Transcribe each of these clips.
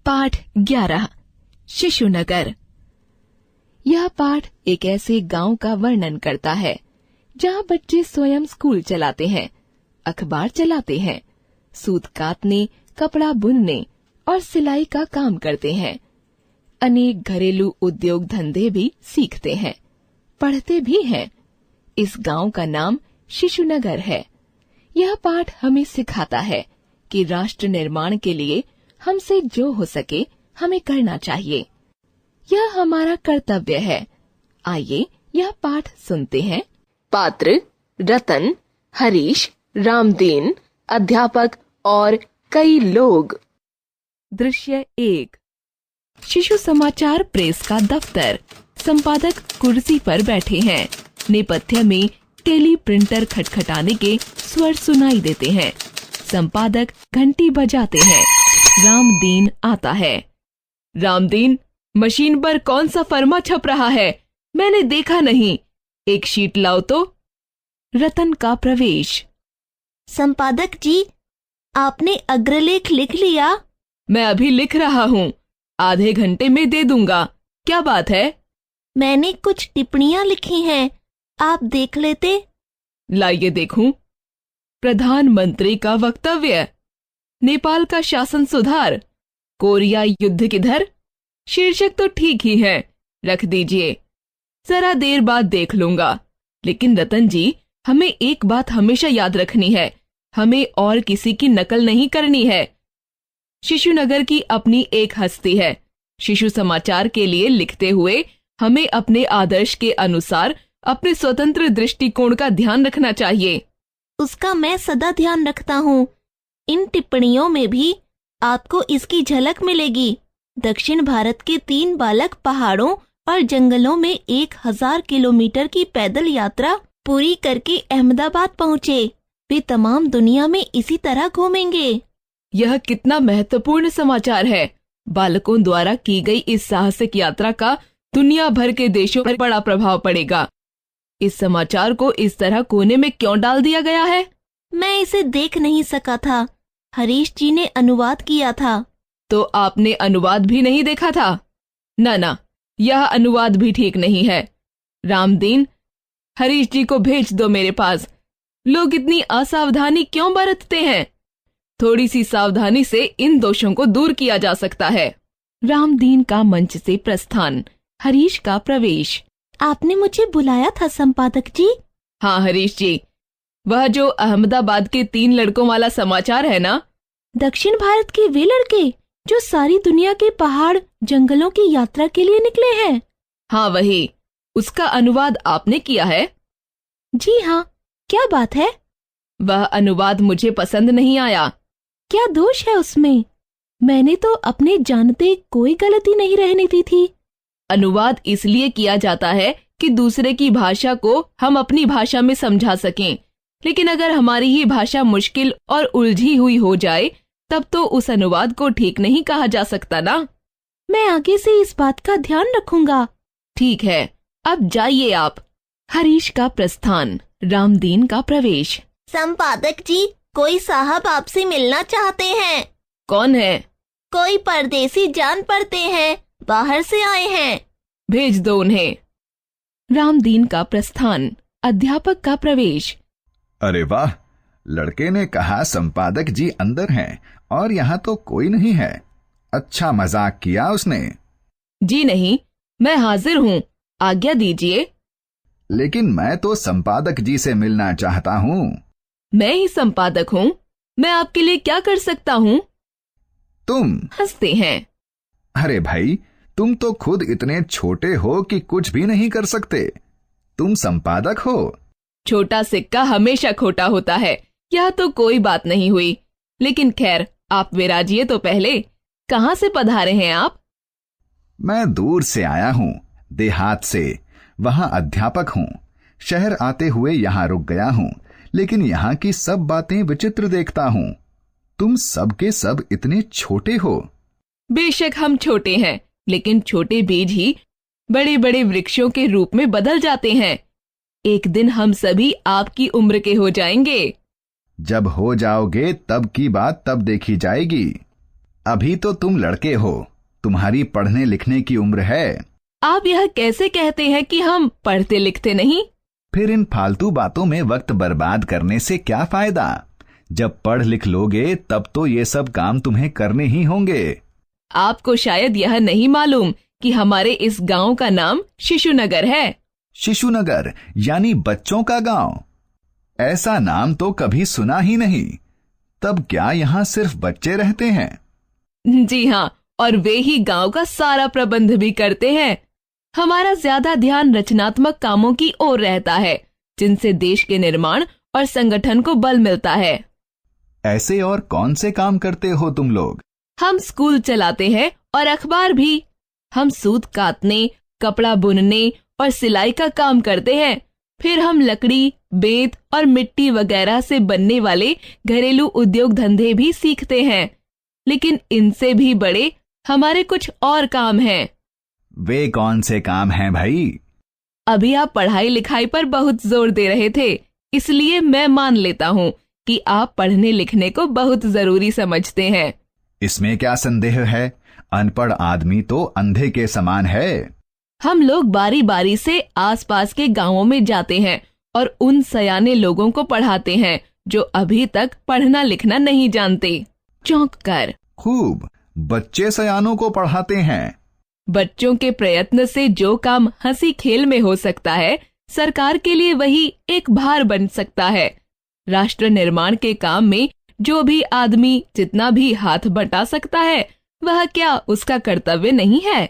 पाठ 11 शिशुनगर। यह पाठ एक ऐसे गांव का वर्णन करता है जहां बच्चे स्वयं स्कूल चलाते हैं, अखबार चलाते हैं, सूत काटने, कपड़ा बुनने और सिलाई का काम करते हैं। अनेक घरेलू उद्योग धंधे भी सीखते हैं, पढ़ते भी हैं। इस गांव का नाम शिशुनगर है। यह पाठ हमें सिखाता है कि राष्ट्र निर्माण के लिए हमसे जो हो सके हमें करना चाहिए। यह हमारा कर्तव्य है। आइए यह पाठ सुनते हैं। पात्र रतन, हरीश, रामदीन, अध्यापक और कई लोग। दृश्य 1। शिशु समाचार प्रेस का दफ्तर। संपादक कुर्सी पर बैठे हैं। नेपथ्य में टेली प्रिंटर खटखटाने के स्वर सुनाई देते हैं। संपादक घंटी बजाते हैं। रामदीन आता है। रामदीन, मशीन पर कौन सा फर्मा छप रहा है? मैंने देखा नहीं। एक शीट लाओ तो। रतन का प्रवेश। संपादक जी, आपने अग्रलेख लिख लिया? मैं अभी लिख रहा हूँ, आधे घंटे में दे दूंगा। क्या बात है? मैंने कुछ टिप्पणियां लिखी हैं, आप देख लेते? लाइए देखूं। प्रधानमंत्री का वक्तव्य। नेपाल का शासन सुधार। कोरिया युद्ध किधर? शीर्षक तो ठीक ही है, रख दीजिए, जरा देर बाद देख लूंगा। लेकिन रतन जी, हमें एक बात हमेशा याद रखनी है, हमें और किसी की नकल नहीं करनी है। शिशुनगर की अपनी एक हस्ती है। शिशु समाचार के लिए लिखते हुए हमें अपने आदर्श के अनुसार अपने स्वतंत्र दृष्टिकोण का ध्यान रखना चाहिए। उसका मैं सदा ध्यान रखता हूँ। इन टिप्पणियों में भी आपको इसकी झलक मिलेगी। दक्षिण भारत के 3 बालक पहाड़ों और जंगलों में 1000 किलोमीटर की पैदल यात्रा पूरी करके अहमदाबाद पहुँचे। वे तमाम दुनिया में इसी तरह घूमेंगे। यह कितना महत्वपूर्ण समाचार है। बालकों द्वारा की गई इस साहसिक यात्रा का दुनिया भर के देशों पर बड़ा प्रभाव पड़ेगा। इस समाचार को इस तरह कोने में क्यों डाल दिया गया है? मैं इसे देख नहीं सका था। हरीश जी ने अनुवाद किया था। तो आपने अनुवाद भी नहीं देखा था? ना, यह अनुवाद भी ठीक नहीं है। रामदीन, हरीश जी को भेज दो मेरे पास। लोग इतनी असावधानी क्यों बरतते हैं? थोड़ी सी सावधानी से इन दोषों को दूर किया जा सकता है। रामदीन का मंच से प्रस्थान। हरीश का प्रवेश। आपने मुझे बुलाया था संपादक जी? हाँ हरीश जी, वह जो अहमदाबाद के 3 लड़कों वाला समाचार है ना? दक्षिण भारत के वे लड़के जो सारी दुनिया के पहाड़ जंगलों की यात्रा के लिए निकले हैं? हाँ वही। उसका अनुवाद आपने किया है? जी हाँ। क्या बात है? वह अनुवाद मुझे पसंद नहीं आया। क्या दोष है उसमें? मैंने तो अपने जानते कोई गलती नहीं रहने दी थी। अनुवाद इसलिए किया जाता है कि दूसरे की भाषा को हम अपनी भाषा में समझा सकें। लेकिन अगर हमारी ही भाषा मुश्किल और उलझी हुई हो जाए तब तो उस अनुवाद को ठीक नहीं कहा जा सकता ना। मैं आगे से इस बात का ध्यान रखूंगा। ठीक है, अब जाइए आप। हरीश का प्रस्थान। रामदीन का प्रवेश। संपादक जी, कोई साहब आपसे मिलना चाहते हैं। कौन है? कोई परदेसी जान पड़ते हैं, बाहर से आए हैं। भेज दो उन्हें। रामदीन का प्रस्थान। अध्यापक का प्रवेश। अरे वाह, लड़के ने कहा संपादक जी अंदर हैं और यहाँ तो कोई नहीं है। अच्छा मजाक किया उसने। जी नहीं, मैं हाजिर हूँ, आज्ञा दीजिए। लेकिन मैं तो संपादक जी से मिलना चाहता हूँ। मैं ही संपादक हूँ, मैं आपके लिए क्या कर सकता हूँ? तुम हंसते हैं। अरे भाई, तुम तो खुद इतने छोटे हो कि कुछ भी नहीं कर सकते। तुम संपादक हो। छोटा सिक्का हमेशा खोटा होता है, यह तो कोई बात नहीं हुई। लेकिन खैर, आप विराजिए तो पहले। कहाँ से पधारे हैं आप? मैं दूर से आया हूँ, देहात से। वहाँ अध्यापक हूँ। शहर आते हुए यहाँ रुक गया हूँ, लेकिन यहाँ की सब बातें विचित्र देखता हूँ। तुम सब के सब इतने छोटे हो। बेशक हम छोटे हैं, लेकिन छोटे बीज ही बड़े बड़े वृक्षों के रूप में बदल जाते हैं। एक दिन हम सभी आपकी उम्र के हो जाएंगे। जब हो जाओगे तब की बात तब देखी जाएगी। अभी तो तुम लड़के हो, तुम्हारी पढ़ने लिखने की उम्र है। आप यह कैसे कहते हैं कि हम पढ़ते लिखते नहीं? फिर इन फालतू बातों में वक्त बर्बाद करने से क्या फायदा? जब पढ़ लिख लोगे तब तो ये सब काम तुम्हें करने ही होंगे। आपको शायद यह नहीं मालूम कि हमारे इस गांव का नाम शिशुनगर है। शिशुनगर यानी बच्चों का गांव? ऐसा नाम तो कभी सुना ही नहीं। तब क्या यहाँ सिर्फ बच्चे रहते हैं? जी हाँ, और वे ही गांव का सारा प्रबंध भी करते हैं। हमारा ज्यादा ध्यान रचनात्मक कामों की ओर रहता है, जिनसे देश के निर्माण और संगठन को बल मिलता है। ऐसे और कौन से काम करते हो तुम लोग? हम स्कूल चलाते हैं और अखबार भी। हम सूत काटने, कपड़ा बुनने और सिलाई का काम करते हैं। फिर हम लकड़ी, बेंत और मिट्टी वगैरह से बनने वाले घरेलू उद्योग धंधे भी सीखते हैं। लेकिन इनसे भी बड़े हमारे कुछ और काम हैं। वे कौन से काम हैं भाई? अभी आप पढ़ाई लिखाई पर बहुत जोर दे रहे थे, इसलिए मैं मान लेता हूँ कि आप पढ़ने लिखने को बहुत जरूरी समझते हैं। इसमें क्या संदेह है? अनपढ़ आदमी तो अंधे के समान है। हम लोग बारी बारी से आसपास के गांवों में जाते हैं और उन सयाने लोगों को पढ़ाते हैं जो अभी तक पढ़ना लिखना नहीं जानते। चौंक कर। खूब, बच्चे सयानों को पढ़ाते हैं। बच्चों के प्रयत्न से जो काम हंसी खेल में हो सकता है, सरकार के लिए वही एक भार बन सकता है। राष्ट्र निर्माण के काम में जो भी आदमी जितना भी हाथ बटा सकता है, वह क्या उसका कर्तव्य नहीं है?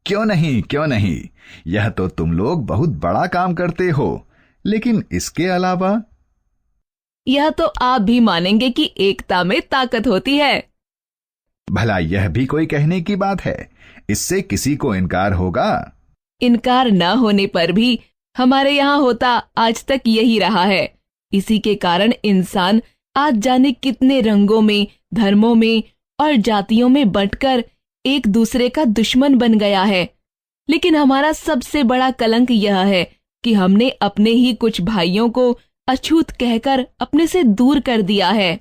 क्यों नहीं, क्यों नहीं। यह तो तुम लोग बहुत बड़ा काम करते हो, लेकिन इसके अलावा? यह तो आप भी मानेंगे कि एकता में ताकत होती है। भला यह भी कोई कहने की बात है? इससे किसी को इनकार होगा? इनकार न होने पर भी हमारे यहाँ होता आज तक यही रहा है। इसी के कारण इंसान आज जाने कितने रंगों में, धर्मों में और जातियों में बंटकर एक दूसरे का दुश्मन बन गया है। लेकिन हमारा सबसे बड़ा कलंक यह है कि हमने अपने ही कुछ भाइयों को अछूत कहकर अपने से दूर कर दिया है।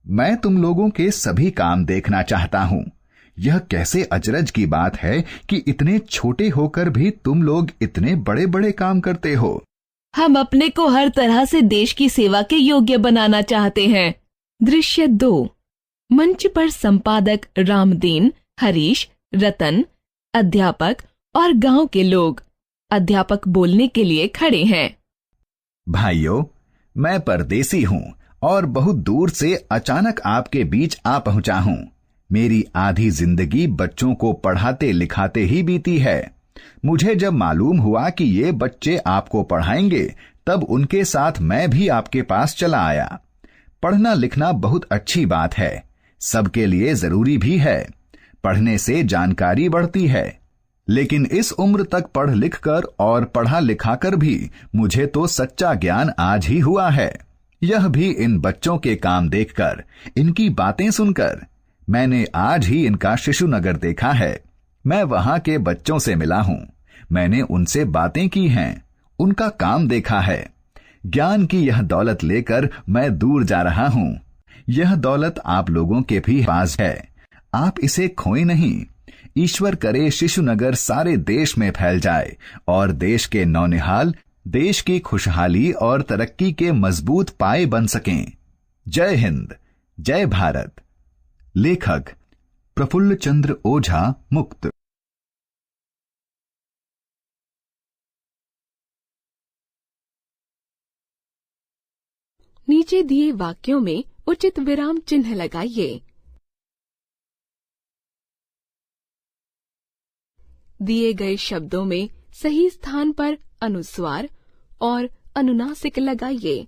मैं तुम लोगों के सभी काम देखना चाहता हूँ। यह कैसे अचरज की बात है कि इतने छोटे होकर भी तुम लोग इतने बड़े बड़े काम करते हो। हम अपने को हर तरह से देश की सेवा के योग्य बनाना चाहते हैं। दृश्य 2। मंच पर संपादक रामदीन, हरीश, रतन, अध्यापक और गांव के लोग। अध्यापक बोलने के लिए खड़े हैं। भाइयों, मैं परदेसी हूँ और बहुत दूर से अचानक आपके बीच आ पहुंचा हूँ। मेरी आधी जिंदगी बच्चों को पढ़ाते लिखाते ही बीती है। मुझे जब मालूम हुआ कि ये बच्चे आपको पढ़ाएंगे, तब उनके साथ मैं भी आपके पास चला आया। पढ़ना लिखना बहुत अच्छी बात है, सबके लिए जरूरी भी है। पढ़ने से जानकारी बढ़ती है। लेकिन इस उम्र तक पढ़ लिख कर और पढ़ा लिखा कर भी मुझे तो सच्चा ज्ञान आज ही हुआ है। यह भी इन बच्चों के काम देखकर, इनकी बातें सुनकर। मैंने आज ही इनका शिशुनगर देखा है। मैं वहां के बच्चों से मिला हूं। मैंने उनसे बातें की हैं, उनका काम देखा है। ज्ञान की यह दौलत लेकर मैं दूर जा रहा हूं। यह दौलत आप लोगों के भी पास है, आप इसे खोए नहीं। ईश्वर करे शिशुनगर सारे देश में फैल जाए और देश के नौनिहाल देश की खुशहाली और तरक्की के मजबूत पाए बन सकें। जय हिंद, जय भारत। लेखक प्रफुल्ल चंद्र ओझा, मुक्त। नीचे दिए वाक्यों में उचित विराम चिन्ह लगाइए। दिए गए शब्दों में सही स्थान पर अनुस्वार और अनुनासिक लगाइए।